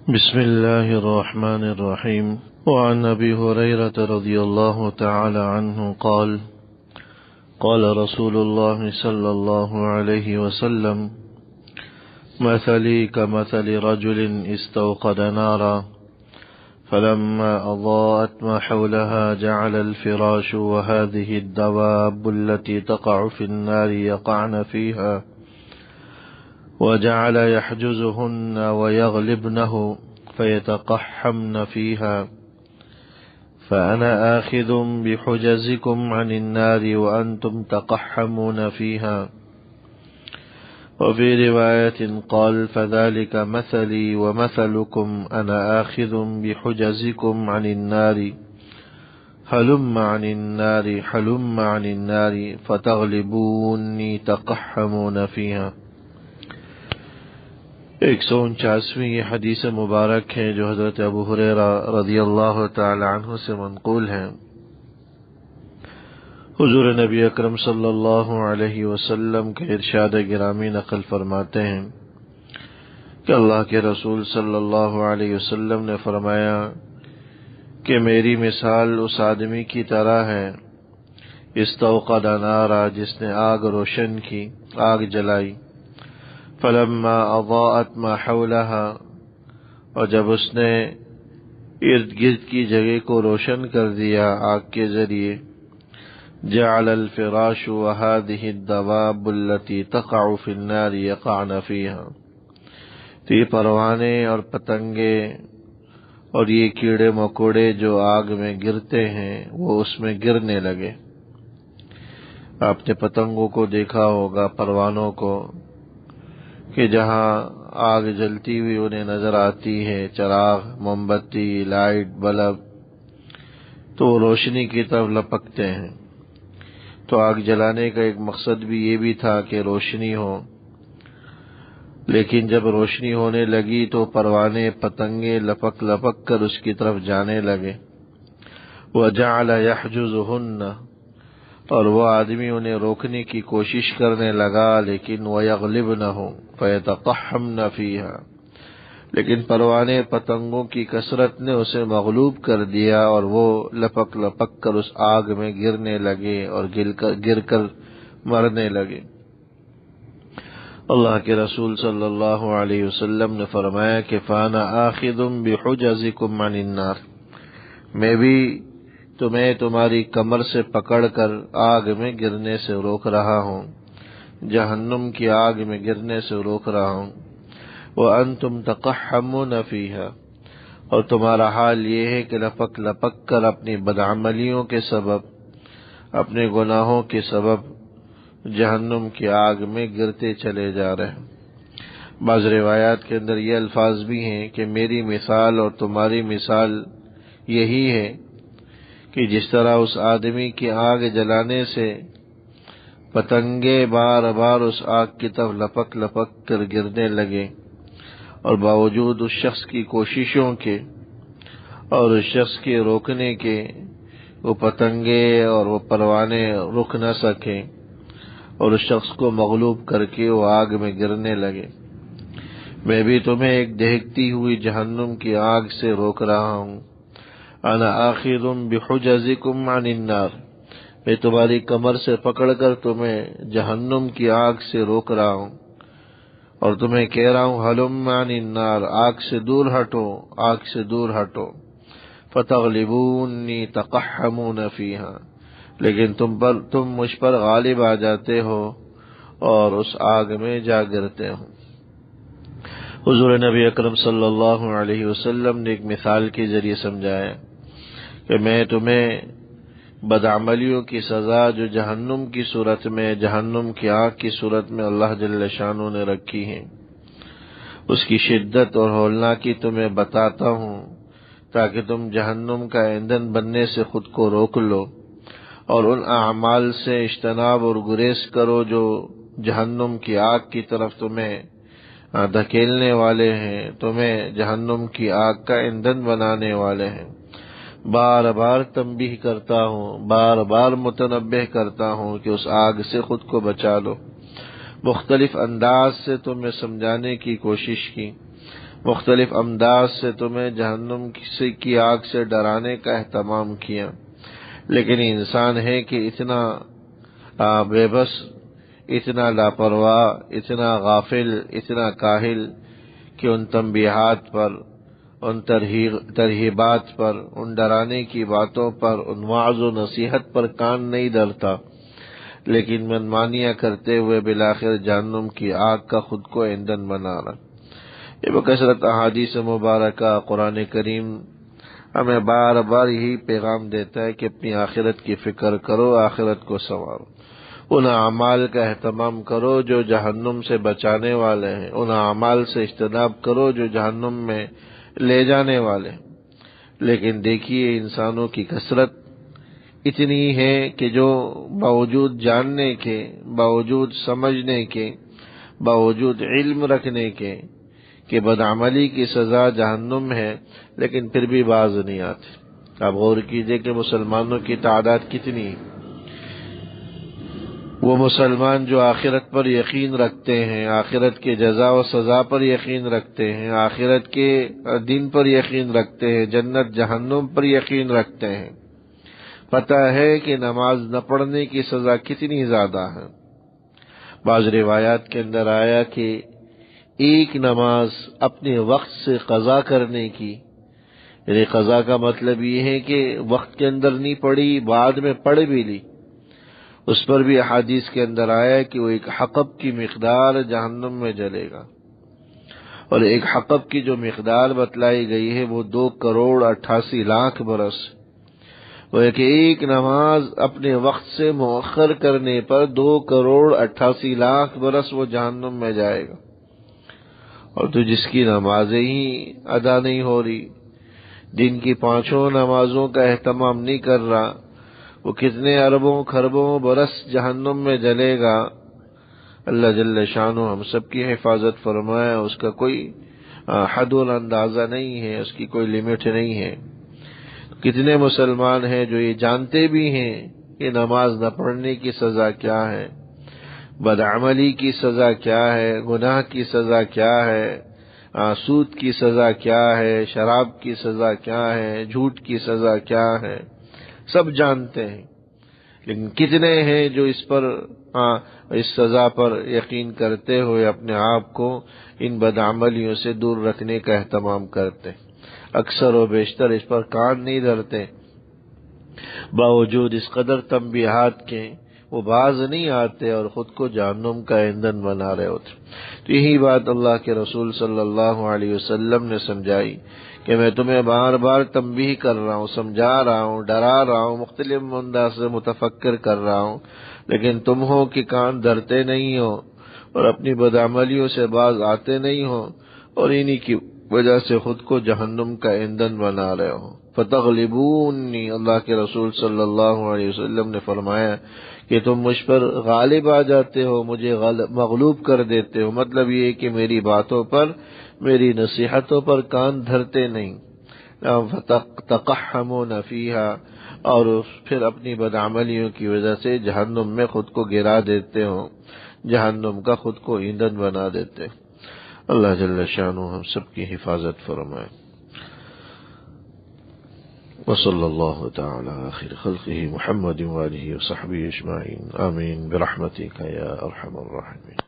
بسم الله الرحمن الرحيم. وعن أبي هريرة رضي الله تعالى عنه قال قال رسول الله صلى الله عليه وسلم: مثلي كمثل رجل استوقد نارا فلما أضاءت ما حولها جعل الفراش وهذه الدواب التي تقع في النار يقعن فيها وجعل يحجزهن ويغلبنه فيتقحمن فيها فأنا آخذ بحجزكم عن النار وأنتم تقحمون فيها. وفي رواية قال: فذلك مثلي ومثلكم أنا آخذ بحجزكم عن النار هلم عن النار هلم عن النار فتغلبوني تقحمون فيها. 149ویں یہ حدیث مبارک ہے جو حضرت ابو ہریرہ رضی اللہ تعالی عنہ سے منقول ہے۔ حضور نبی اکرم صلی اللہ علیہ وسلم کے ارشاد گرامی نقل فرماتے ہیں کہ اللہ کے رسول صلی اللہ علیہ وسلم نے فرمایا کہ میری مثال اس آدمی کی طرح ہے استوقد نارا، جس نے آگ روشن کی، آگ جلائی، فلما اضاءت ما حولها، اور جب اس نے ارد گرد کی جگہ کو روشن کر دیا آگ کے ذریعے، جعل الفراش وهذه الدواب التي تقع في النار يقعن فيها، تو یہ پروانے اور پتنگے اور یہ کیڑے مکوڑے جو آگ میں گرتے ہیں وہ اس میں گرنے لگے۔ آپ نے پتنگوں کو دیکھا ہوگا، پروانوں کو، کہ جہاں آگ جلتی ہوئی انہیں نظر آتی ہے، چراغ، موم بتی، لائٹ، بلب، تو وہ روشنی کی طرف لپکتے ہیں۔ تو آگ جلانے کا ایک مقصد بھی یہ بھی تھا کہ روشنی ہو، لیکن جب روشنی ہونے لگی تو پروانے، پتنگے لپک لپک کر اس کی طرف جانے لگے۔ وَجَعَلَ يَحْجُزُهُنَّ، اور وہ آدمی انہیں روکنے کی کوشش کرنے لگا، لیکن وَيَغْلِبْنَهُ فَيَتَقَحَّمْنَ فِيهَا، لیکن پروانے پتنگوں کی کثرت نے اسے مغلوب کر دیا اور وہ لپک لپک کر اس آگ میں گرنے لگے اور گر کر مرنے لگے۔ اللہ کے رسول صلی اللہ علیہ وسلم نے فرمایا کہ فَأَنَا آخِذٌ بِحُجَزِكُمْ عَنِ النَّارِ، میں بھی تمہیں تمہاری کمر سے پکڑ کر آگ میں گرنے سے روک رہا ہوں، جہنم کی آگ میں گرنے سے روک رہا ہوں۔ وَأَنْتُمْ تَقَحَّمُونَ فِيهَا، اور تمہارا حال یہ ہے کہ لپک لپک کر اپنی بدعملیوں کے سبب، اپنے گناہوں کے سبب جہنم کی آگ میں گرتے چلے جا رہے ہیں۔ بعض روایات کے اندر یہ الفاظ بھی ہیں کہ میری مثال اور تمہاری مثال یہی ہے کہ جس طرح اس آدمی کی آگ جلانے سے پتنگے بار بار اس آگ کی طرف لپک لپک کر گرنے لگے، اور باوجود اس شخص کی کوششوں کے اور اس شخص کے روکنے کے وہ پتنگے اور وہ پروانے رک نہ سکے اور اس شخص کو مغلوب کر کے وہ آگ میں گرنے لگے، میں بھی تمہیں ایک دہکتی ہوئی جہنم کی آگ سے روک رہا ہوں۔ انا آخذ بحجزکم عن النار، میں تمہاری کمر سے پکڑ کر تمہیں جہنم کی آگ سے روک رہا ہوں اور تمہیں کہہ رہا ہوں ہلم عن النار، آگ سے دور ہٹو، آگ سے دور ہٹو، فتغلبونی تقحمون فیہا، لیکن تم مجھ پر غالب آ جاتے ہو اور اس آگ میں جا گرتے ہو۔ حضور نبی اکرم صلی اللہ علیہ وسلم نے ایک مثال کے ذریعے سمجھایا کہ میں تمہیں بدعملیوں کی سزا جو جہنم کی صورت میں، جہنم کی آگ کی صورت میں اللہ جل شانہ نے رکھی ہے، اس کی شدت اور ہولناکی تمہیں بتاتا ہوں تاکہ تم جہنم کا ایندھن بننے سے خود کو روک لو اور ان اعمال سے اجتناب اور گریز کرو جو جہنم کی آگ کی طرف تمہیں دھکیلنے والے ہیں، تمہیں جہنم کی آگ کا ایندھن بنانے والے ہیں۔ بار بار تنبیہ کرتا ہوں، بار بار متنبہ کرتا ہوں کہ اس آگ سے خود کو بچا لو۔ مختلف انداز سے تمہیں سمجھانے کی کوشش کی، مختلف انداز سے تمہیں جہنم کی آگ سے ڈرانے کا اہتمام کیا، لیکن انسان ہے کہ اتنا بے بس، اتنا لاپرواہ، اتنا غافل، اتنا کاہل کہ ان تنبیہات پر، ان ترہیبات پر، ان ڈرانے کی باتوں پر، ان وعظ و نصیحت پر کان نہیں دھرتا، لیکن منمانیاں کرتے ہوئے بالآخر جہنم کی آگ کا خود کو ایندھن بنا رہا۔ یہ بکثرت احادیث مبارکہ قرآن کریم ہمیں بار بار یہی پیغام دیتا ہے کہ اپنی آخرت کی فکر کرو، آخرت کو سنوارو، ان اعمال کا اہتمام کرو جو جہنم سے بچانے والے ہیں، ان اعمال سے اجتناب کرو جو جہنم میں لے جانے والے ہیں۔ لیکن دیکھیے انسانوں کی کثرت اتنی ہے کہ جو باوجود جاننے کے، باوجود سمجھنے کے، باوجود علم رکھنے کے کہ بدعملی کی سزا جہنم ہے، لیکن پھر بھی باز نہیں آتے۔ آپ غور کیجئے کہ مسلمانوں کی تعداد کتنی ہے۔ وہ مسلمان جو آخرت پر یقین رکھتے ہیں، آخرت کے جزا و سزا پر یقین رکھتے ہیں، آخرت کے دن پر یقین رکھتے ہیں، جنت جہنم پر یقین رکھتے ہیں، پتہ ہے کہ نماز نہ پڑھنے کی سزا کتنی زیادہ ہے۔ بعض روایات کے اندر آیا کہ ایک نماز اپنے وقت سے قضا کرنے کی، یعنی قضا کا مطلب یہ ہے کہ وقت کے اندر نہیں پڑھی، بعد میں پڑھ بھی لی، اس پر بھی احادیث کے اندر آیا کہ وہ ایک حقب کی مقدار جہنم میں جلے گا، اور ایک حقب کی جو مقدار بتلائی گئی ہے وہ 2,88,00,000 برس، وہ کہ ایک نماز اپنے وقت سے مؤخر کرنے پر 2,88,00,000 برس وہ جہنم میں جائے گا۔ اور تو جس کی نمازیں ہی ادا نہیں ہو رہی، دن کی 5 نمازوں کا اہتمام نہیں کر رہا، وہ کتنے اربوں کھربوں برس جہنم میں جلے گا۔ اللہ جل شانہ ہم سب کی حفاظت فرمائے، اس کا کوئی حد و اندازہ نہیں ہے، اس کی کوئی لمٹ نہیں ہے۔ کتنے مسلمان ہیں جو یہ جانتے بھی ہیں کہ نماز نہ پڑھنے کی سزا کیا ہے، بدعملی کی سزا کیا ہے، گناہ کی سزا کیا ہے، سود کی سزا کیا ہے، شراب کی سزا کیا ہے، جھوٹ کی سزا کیا ہے، سب جانتے ہیں، لیکن کتنے ہیں جو اس سزا پر یقین کرتے ہوئے اپنے آپ کو ان بدعملیوں سے دور رکھنے کا اہتمام کرتے ہیں۔ اکثر و بیشتر اس پر کان نہیں دھرتے، باوجود اس قدر تنبیہات کے وہ باز نہیں آتے اور خود کو جہنم کا ایندھن بنا رہے ہوتے۔ تو یہی بات اللہ کے رسول صلی اللہ علیہ وسلم نے سمجھائی کہ میں تمہیں بار بار تنبیہ کر رہا ہوں، سمجھا رہا ہوں، ڈرا رہا ہوں، مختلف انداز سے متفکر کر رہا ہوں، لیکن تم ہو کہ کان دھرتے نہیں ہو اور اپنی بدعملیوں سے باز آتے نہیں ہو، اور انہی کی وجہ سے خود کو جہنم کا ایندھن بنا رہے ہو۔ فتغلبونی، اللہ کے رسول صلی اللہ علیہ وسلم نے فرمایا کہ تم مجھ پر غالب آ جاتے ہو، مجھے مغلوب کر دیتے ہو، مطلب یہ کہ میری باتوں پر، میری نصیحتوں پر کان دھرتے نہیں۔ تقحمون فیہا، اور پھر اپنی بدعملیوں کی وجہ سے جہنم میں خود کو گرا دیتے ہو، جہنم کا خود کو ایندھن بنا دیتے۔ اللہ جل شانہ ہم سب کی حفاظت فرمائے۔ وصلی اللہ تعالی آخر خلقہ محمد وآلہ وصحبہ اجمعین، آمین برحمتک یا ارحم الراحمین۔